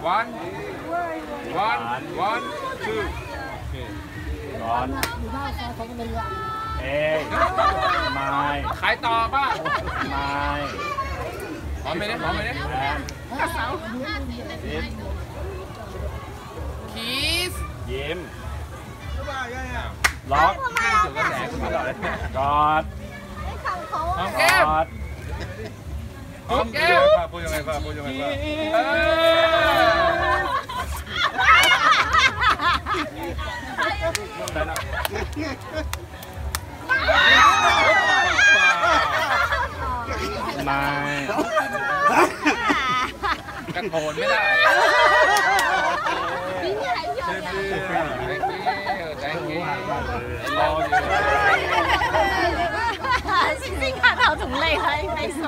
one two ก่อนเอ้ยไม่ขายต่อป่ะไม่พร้อมไหมเนี่ยพร้อมไหมเนี่ยคีสยิ้มล็อกกอดหอมแก้มหอมแก้มพูดยังไงป่ะพูดยังไงป่ะไม่กระโถนไม่ได้星星卡頭同你喺喺所。